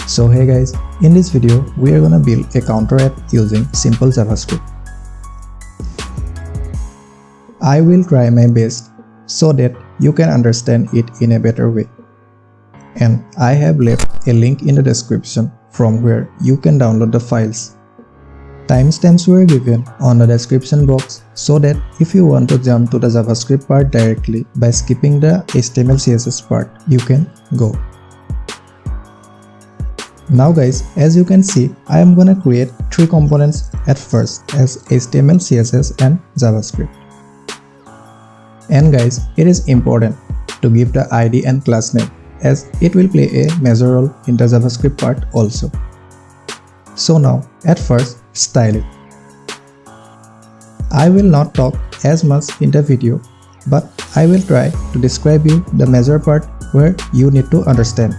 So hey guys, in this video we are gonna build a counter app using simple JavaScript. I will try my best so that you can understand it in a better way. And I have left a link in the description from where you can download the files. Timestamps were given on the description box so that if you want to jump to the JavaScript part directly by skipping the HTML CSS part, you can go. Now guys, as you can see, I am gonna create three components at first as HTML, CSS and JavaScript. And guys, it is important to give the ID and class name as it will play a major role in the JavaScript part also. So now, at first, style it. I will not talk as much in the video, but I will try to describe you the major part where you need to understand.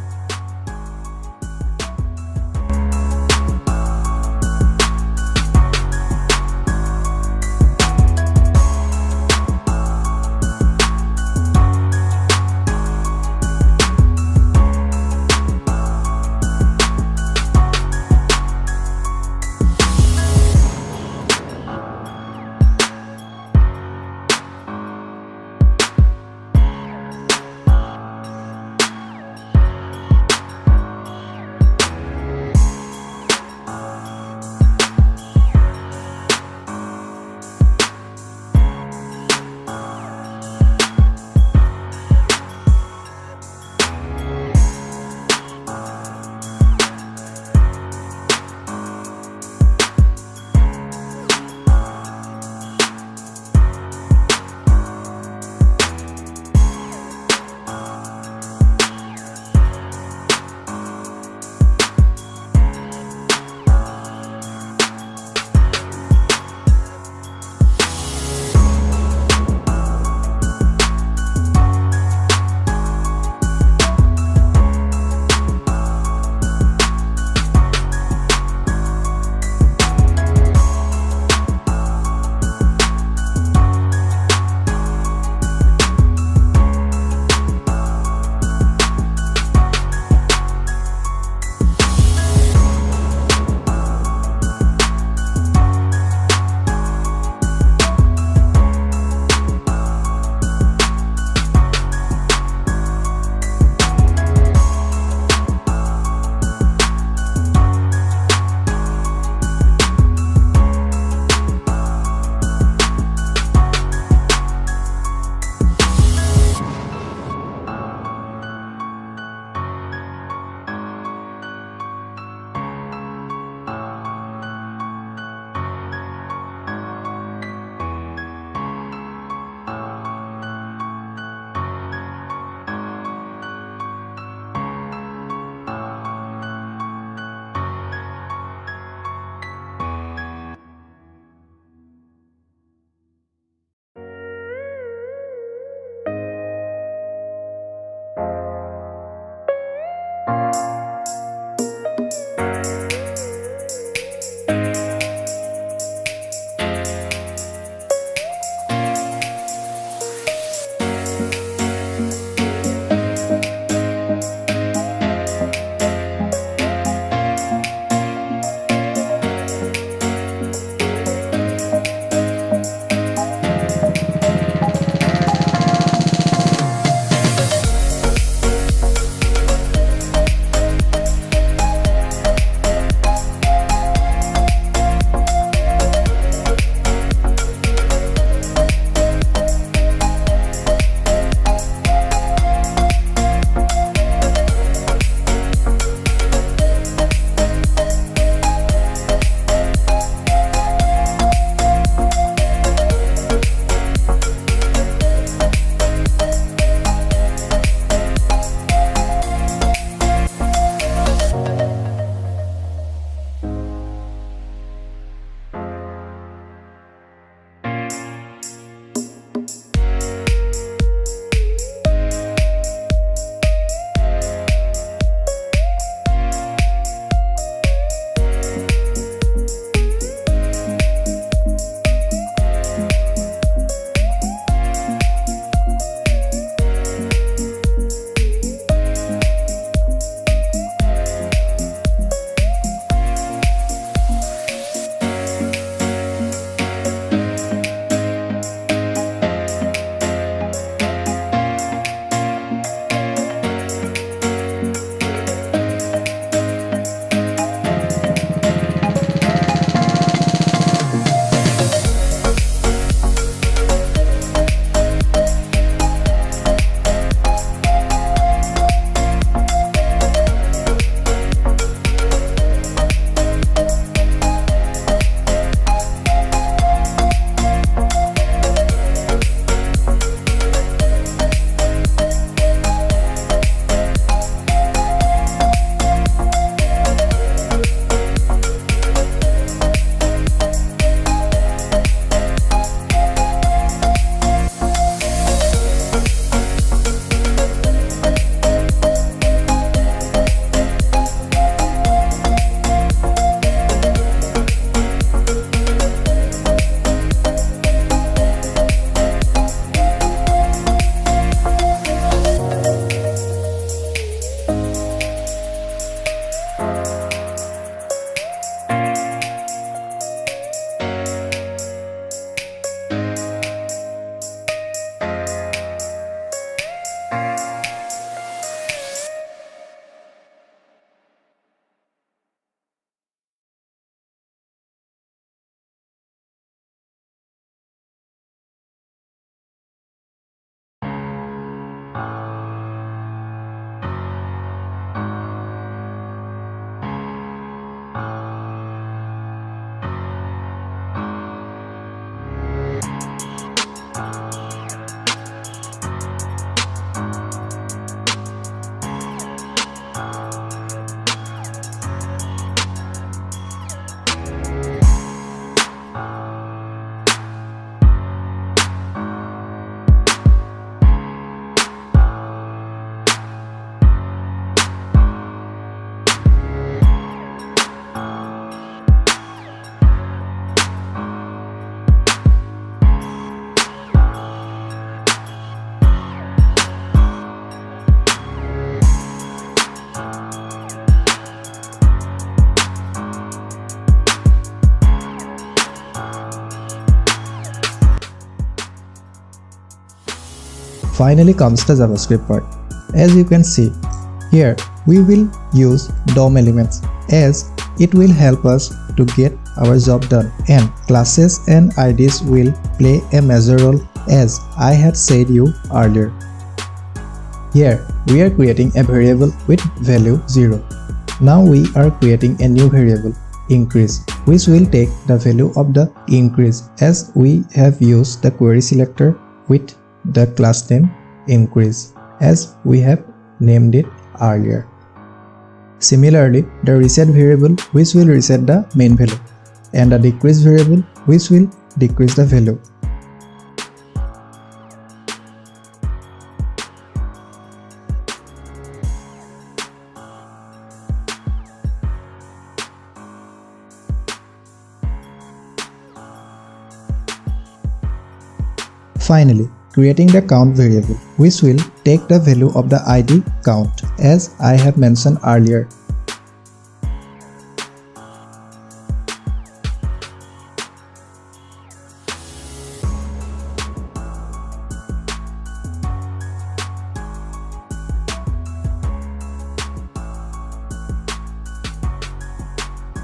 Finally comes the JavaScript part. As you can see, here we will use DOM elements as it will help us to get our job done, and classes and IDs will play a major role as I had said you earlier. Here we are creating a variable with value 0. Now we are creating a new variable increase, which will take the value of the increase as we have used the query selector with the class name increase as we have named it earlier. Similarly, the reset variable which will reset the main value, and the decrease variable which will decrease the value. Finally, creating the count variable which will take the value of the ID count as I have mentioned earlier.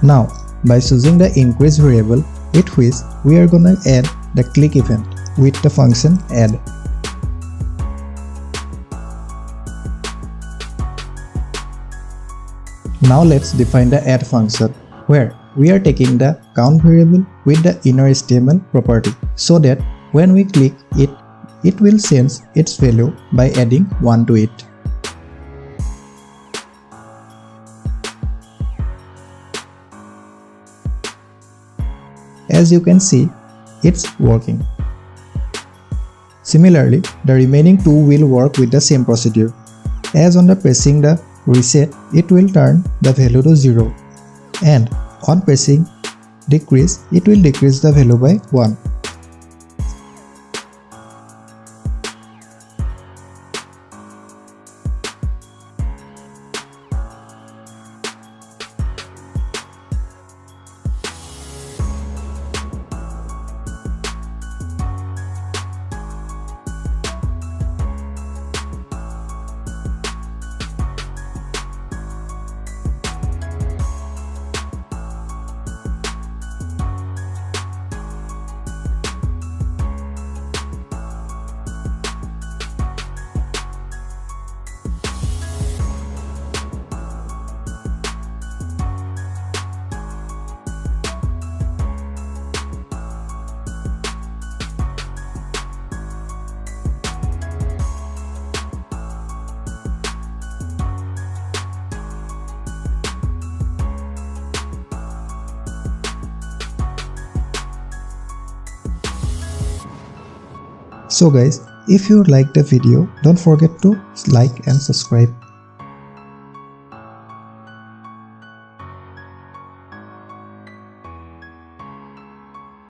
Now, by choosing the increase variable with which we are gonna add the click event with the function add. Now let's define the add function where we are taking the count variable with the inner HTML property so that when we click it, it will change its value by adding 1 to it. As you can see, it's working. Similarly, the remaining two will work with the same procedure. As on the pressing the reset, it will turn the value to 0, and on pressing decrease, it will decrease the value by 1. So guys, if you liked the video, don't forget to like and subscribe.